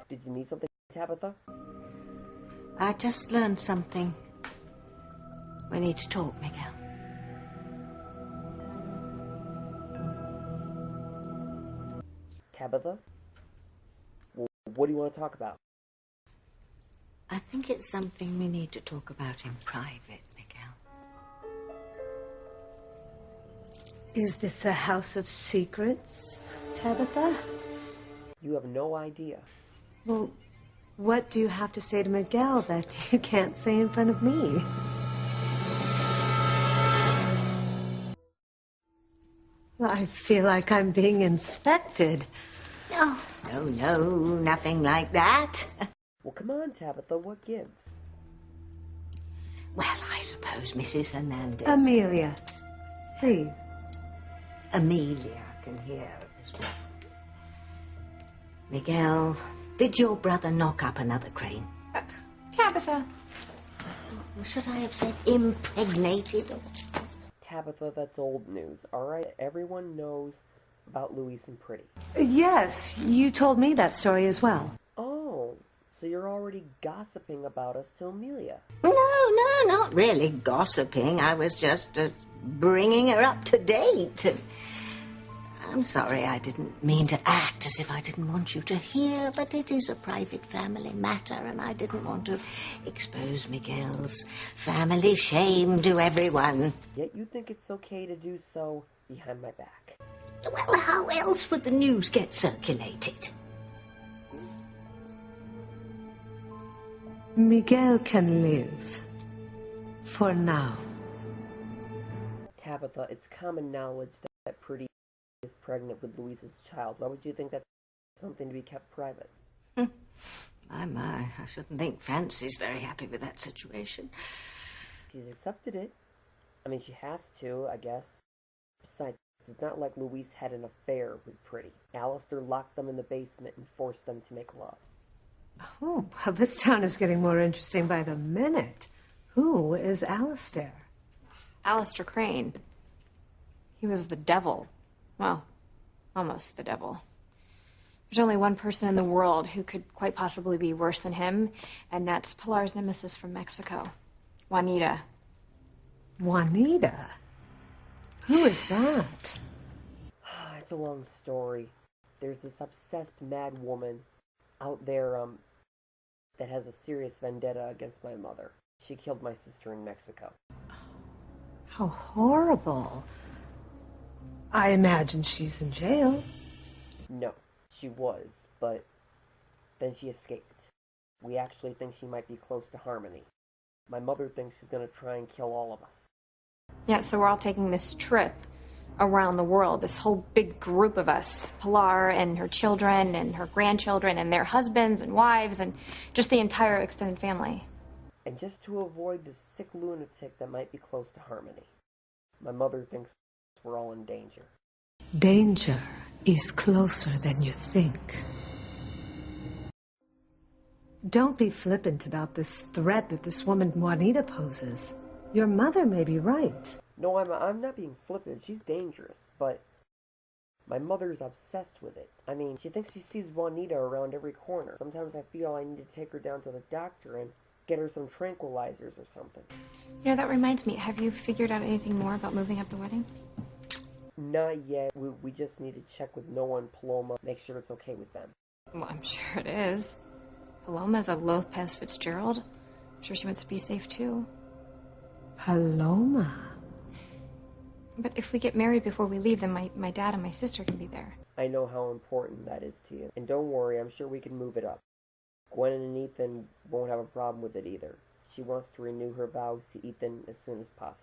Did you need something, Tabitha? I just learned something. We need to talk, Miguel. Tabitha? What do you want to talk about? I think it's something we need to talk about in private, Miguel. Is this a house of secrets, Tabitha? You have no idea. Well, what do you have to say to Miguel that you can't say in front of me? I feel like I'm being inspected. No, nothing like that. Well, come on, Tabitha, what gives? Well, I suppose Mrs. Hernandez... Amelia, please. Amelia can hear as well. Miguel, did your brother knock up another crane? Tabitha. Or should I have said impregnated? Tabitha, that's old news, alright? Everyone knows about Luis and Pretty. Yes, you told me that story as well. Oh, so you're already gossiping about us to Amelia. No, not really gossiping. I was just bringing her up to date. I'm sorry, I didn't mean to act as if I didn't want you to hear, but it is a private family matter, and I didn't want to expose Miguel's family shame to everyone. Yet you think it's okay to do so behind my back. Well, how else would the news get circulated? Miguel can live. For now. Tabitha, it's common knowledge that Pretty is pregnant with Luis's child. Why would you think that's something to be kept private? My, I shouldn't think Francie's very happy with that situation. She's accepted it. I mean, she has to, I guess. Besides, it's not like Luis had an affair with Pretty. Alistair locked them in the basement and forced them to make love. Oh, well, this town is getting more interesting by the minute. Who is Alistair? Alistair Crane. He was the devil. Well, almost the devil. There's only one person in the world who could quite possibly be worse than him, and that's Pilar's nemesis from Mexico, Juanita. Juanita? Who is that? It's a long story. There's this obsessed mad woman out there that has a serious vendetta against my mother. She killed my sister in Mexico. How horrible. I imagine she's in jail. No, she was, but then she escaped. We actually think she might be close to Harmony. My mother thinks she's going to try and kill all of us. Yeah, so we're all taking this trip around the world, this whole big group of us. Pilar and her children and her grandchildren and their husbands and wives and just the entire extended family. And just to avoid the sick lunatic that might be close to Harmony. My mother thinks we're all in danger. Danger is closer than you think. Don't be flippant about this threat that this woman Juanita poses. Your mother may be right. No, I'm not being flippant. She's dangerous, but my mother's obsessed with it. I mean, she thinks she sees Juanita around every corner. Sometimes I feel I need to take her down to the doctor and get her some tranquilizers or something. You know, that reminds me, have you figured out anything more about moving up the wedding? Not yet. We just need to check with Noah and Paloma, make sure it's okay with them. Well, I'm sure it is. Paloma's a Lopez Fitzgerald. I'm sure she wants to be safe, too. Paloma? But if we get married before we leave, then my dad and my sister can be there. I know how important that is to you. And don't worry, I'm sure we can move it up. Gwen and Ethan won't have a problem with it either. She wants to renew her vows to Ethan as soon as possible.